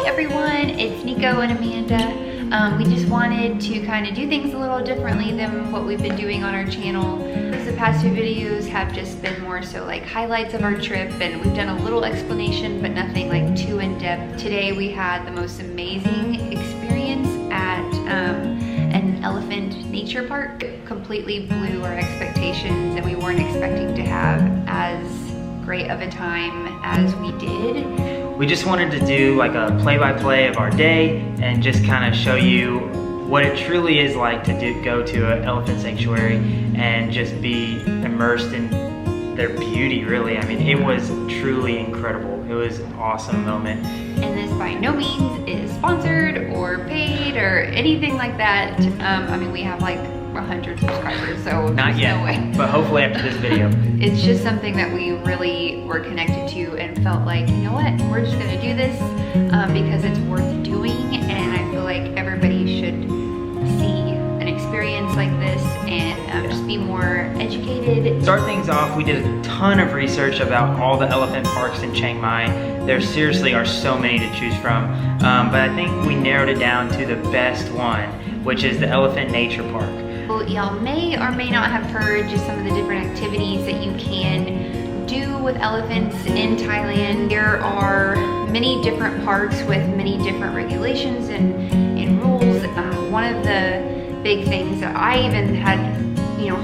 everyone, it's Nico and Amanda. We just wanted to kind of do things a little differently than what we've been doing on our channel. The past few videos have just been more so like highlights of our trip, and we've done a little explanation but nothing like too in-depth. Today we had the most amazing experience at an elephant nature park. Completely blew our expectations, and we weren't expecting to have as great of a time as we did. We just wanted to do like a play-by-play of our day and just kind of show you what it truly is like to go to an elephant sanctuary and just be immersed in their beauty, really. I mean, it was truly incredible. It was an awesome moment. And this by no means is sponsored or paid or anything like that. I mean, we have like 100 subscribers, so not yet, no way. But hopefully after this video. It's just something that we really were connected to and felt like, you know what, we're just gonna do this because it's worth doing, and I feel like everybody should see an experience like this and just be more educated. To start things off, we did a ton of research about all the elephant parks in Chiang Mai. There seriously are so many to choose from, but I think we narrowed it down to the best one, which is the Elephant Nature Park. Well, y'all may or may not have heard just some of the different activities that you can do with elephants in Thailand. There are many different parks with many different regulations and rules. One of the big things that I even had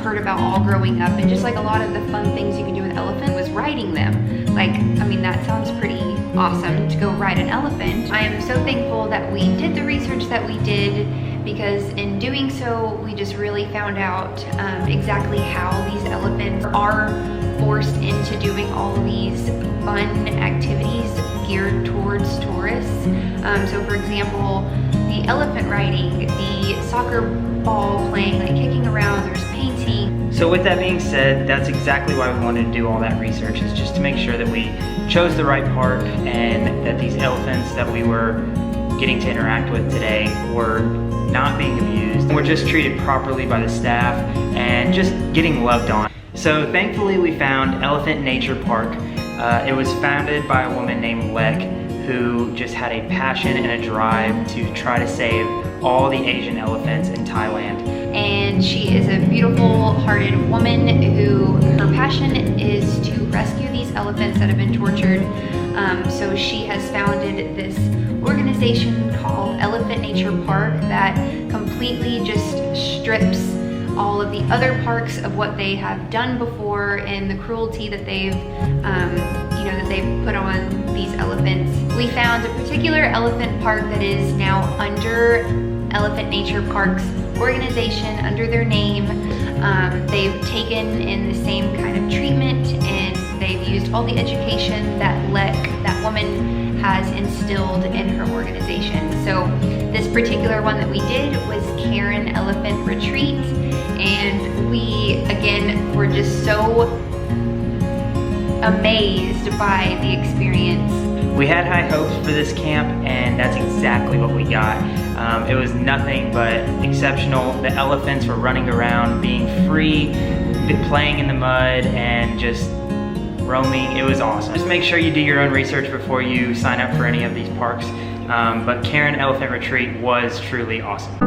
heard about all growing up, and just like a lot of the fun things you can do with elephant, was riding them. Like, I mean, that sounds pretty awesome to go ride an elephant. I am so thankful that we did the research that we did, because in doing so, we just really found out exactly how these elephants are forced into doing all of these fun activities geared towards tourists. So for example, the elephant riding, the soccer ball playing, like kicking around, there's painting. So with that being said, that's exactly why we wanted to do all that research, is just to make sure that we chose the right park and that these elephants that we were getting to interact with today were not being abused. We're just treated properly by the staff and just getting loved on. So thankfully we found Elephant Nature Park. It was founded by a woman named Lek, who just had a passion and a drive to try to save all the Asian elephants in Thailand. And she is a beautiful hearted woman who, her passion is to rescue these elephants that have been tortured. So she has founded this organization called Elephant Nature Park that completely just strips all of the other parks of what they have done before and the cruelty that they've that they've put on these elephants. We found a particular elephant park that is now under Elephant Nature Park's organization, under their name. They've taken in the same kind of treatment, and they've used all the education that Lek, that woman, has instilled in her organization. So this particular one that we did was Karen Elephant Retreat, and we, again, were just so amazed by the experience. We had high hopes for this camp, and that's exactly what we got. It was nothing but exceptional. The elephants were running around, being free, playing in the mud, and just roaming. It was awesome. Just make sure you do your own research before you sign up for any of these parks. But Karen Elephant Retreat was truly awesome.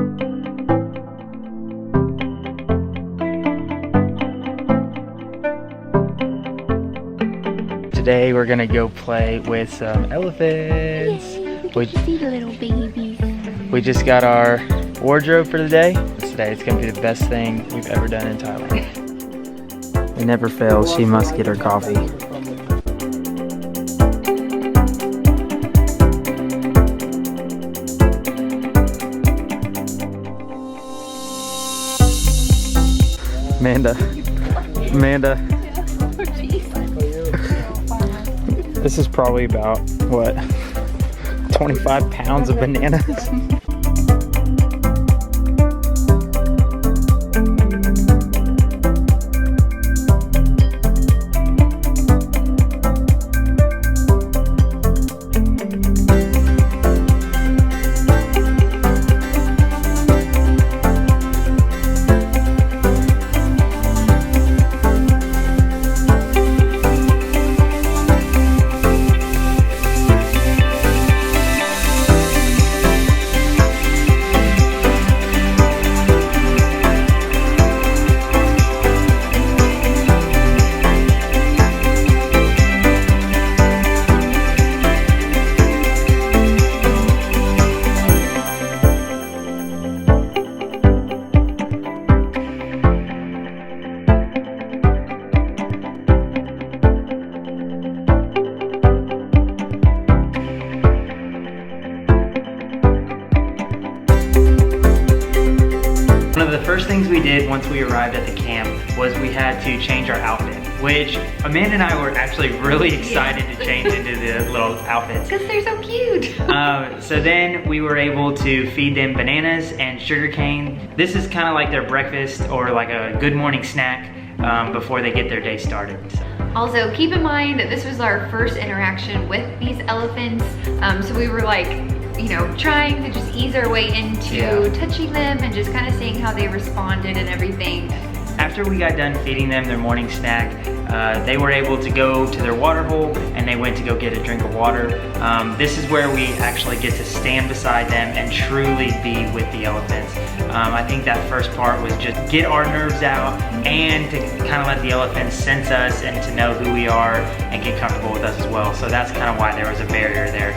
Today we're gonna go play with some elephants. Yay, we see the little babies. We just got our wardrobe for the day. Today it's gonna be the best thing we've ever done in Thailand. It never fails, she must get her coffee. Amanda. This is probably about, what, 25 pounds of bananas? first things we did once we arrived at the camp was we had to change our outfit, which Amanda and I were actually really excited to change into the little outfits. Because they're so cute. So then we were able to feed them bananas and sugar cane. This is kind of like their breakfast or like a good morning snack before they get their day started. Also, keep in mind that this was our first interaction with these elephants. So we were like, you know, trying to just ease our way into touching them and just kind of seeing how they responded and everything. After we got done feeding them their morning snack, they were able to go to their water hole and they went to go get a drink of water. This is where we actually get to stand beside them and truly be with the elephants. I think that first part was just get our nerves out and to kind of let the elephants sense us and to know who we are and get comfortable with us as well. So that's kind of why there was a barrier there,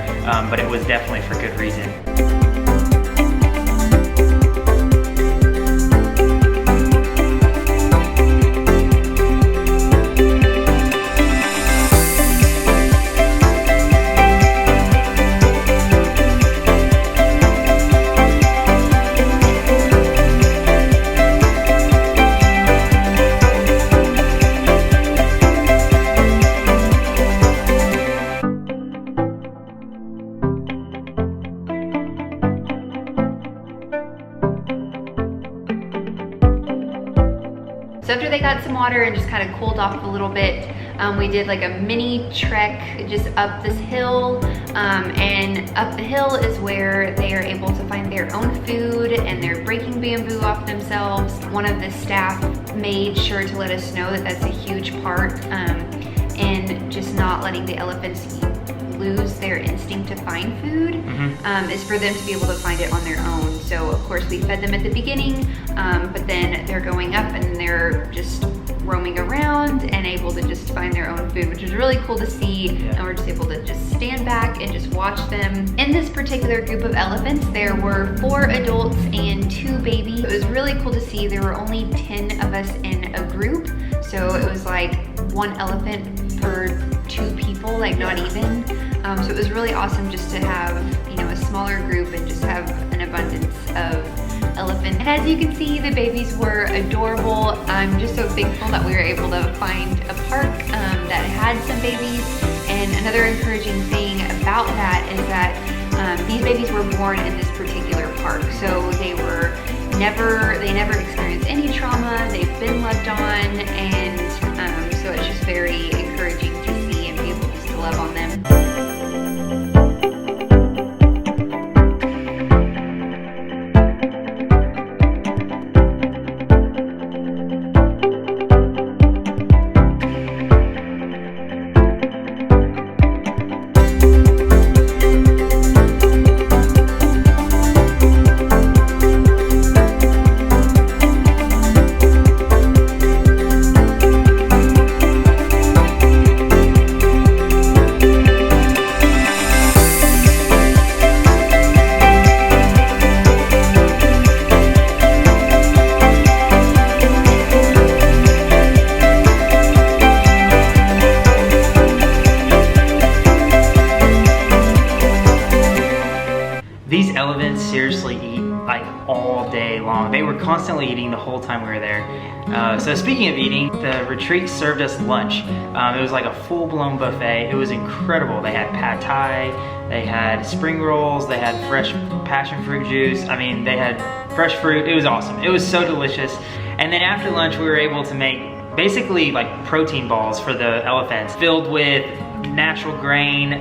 but it was definitely for good reason. So after they got some water and just kind of cooled off a little bit, we did like a mini trek just up this hill, and up the hill is where they are able to find their own food and they're breaking bamboo off themselves. One of the staff made sure to let us know that that's a huge part in just not letting the elephants lose their instinct to find food, is for them to be able to find it on their own. So of course we fed them at the beginning, but then they're going up and they're just roaming around and able to just find their own food, which is really cool to see. And we're just able to just stand back and just watch them. In this particular group of elephants, there were 4 adults and 2 babies. It was really cool to see. There were only 10 of us in a group. So it was like 1 elephant per 2 people, like not even. So it was really awesome just to have, you know, a smaller group and just have an abundance of elephant. And as you can see, the babies were adorable. I'm just so thankful that we were able to find a park that had some babies. And another encouraging thing about that is that these babies were born in this particular park. So they never experienced any trauma. They've been loved on, and so it's just very encouraging to see and be able just to love on them. These elephants seriously eat like all day long. They were constantly eating the whole time we were there. So speaking of eating, the retreat served us lunch. It was like a full-blown buffet. It was incredible. They had pad thai, they had spring rolls, they had fresh passion fruit juice. I mean, they had fresh fruit. It was awesome. It was so delicious. And then after lunch, we were able to make basically like protein balls for the elephants filled with natural grain,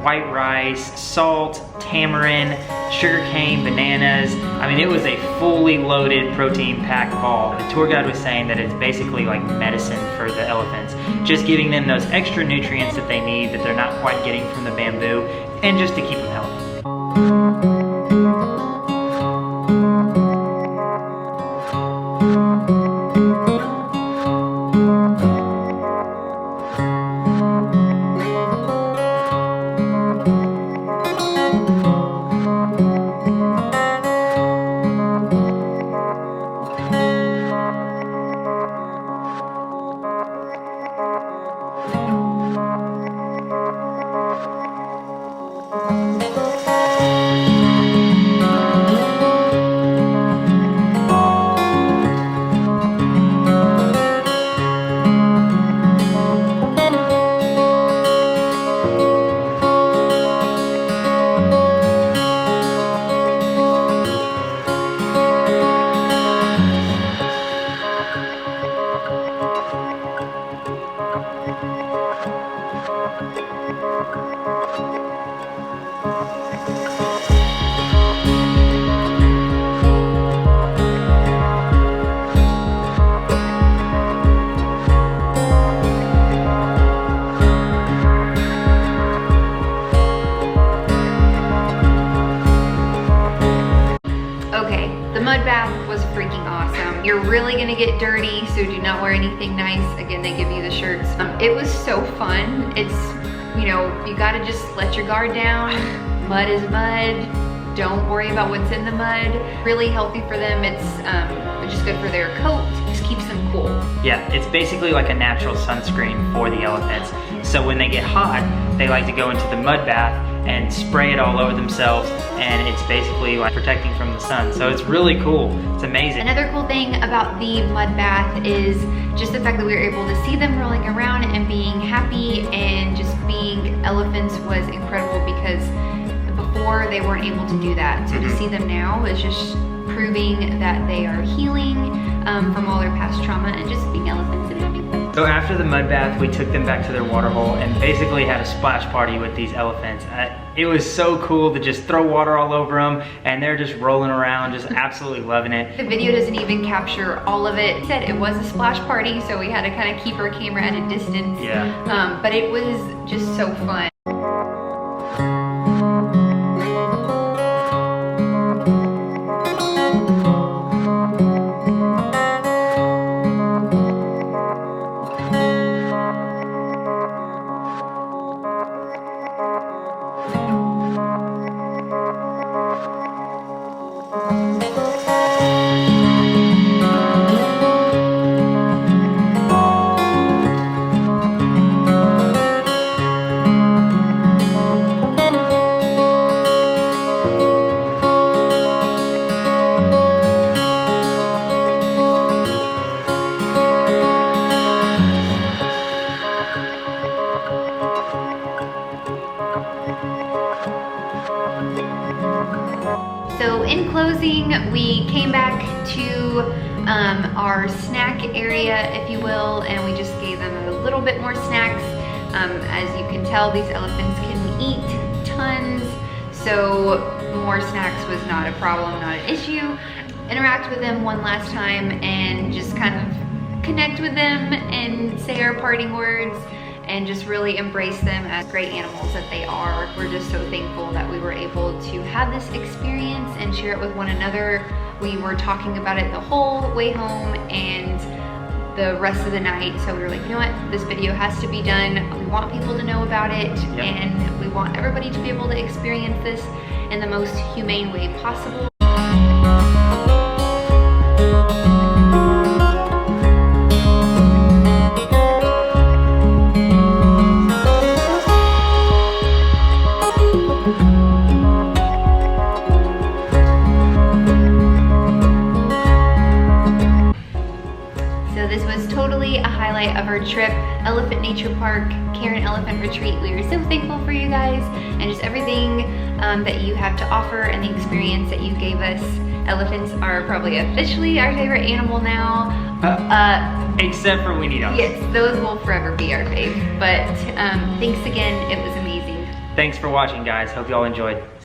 white rice, salt, tamarind, sugarcane, bananas. I mean, it was a fully loaded protein packed ball. The tour guide was saying that it's basically like medicine for the elephants, just giving them those extra nutrients that they need that they're not quite getting from the bamboo, and just to keep them healthy. You're really gonna get dirty, so do not wear anything nice. Again, they give you the shirts. It was so fun. It's, you know, you gotta just let your guard down. Mud is mud. Don't worry about what's in the mud. Really healthy for them. It's just good for their coat. Just keeps them cool. Yeah, it's basically like a natural sunscreen for the elephants. So when they get hot, they like to go into the mud bath and spray it all over themselves, and it's basically like protecting from the sun. So it's really cool. It's amazing. Another cool thing about the mud bath is just the fact that we were able to see them rolling around and being happy and just being elephants was incredible, because before they weren't able to do that. So to see them now is just proving that they are healing from all their past trauma and just being elephants and having fun. So after the mud bath, we took them back to their water hole and basically had a splash party with these elephants. It was so cool to just throw water all over them, and they're just rolling around, just absolutely loving it. The video doesn't even capture all of it. It said it was a splash party, so we had to kind of keep our camera at a distance. Yeah. But it was just so fun. So in closing, we came back to our snack area, if you will, and we just gave them a little bit more snacks. As you can tell, these elephants can eat tons, so more snacks was not a problem, not an issue. Interact with them one last time and just kind of connect with them and say our parting words and just really embrace them as great animals that they are. We're just so thankful that we were able to have this experience and share it with one another. We were talking about it the whole way home and the rest of the night, so we were like, you know what, this video has to be done. We want people to know about it, and we want everybody to be able to experience this in the most humane way possible. Of our trip, Elephant Nature Park, Karen Elephant Retreat. We are so thankful for you guys and just everything that you have to offer and the experience that you gave us. Elephants are probably officially our favorite animal now. Except for Weenie Dogs. Yes, those will forever be our fave. But thanks again, it was amazing. Thanks for watching, guys. Hope you all enjoyed.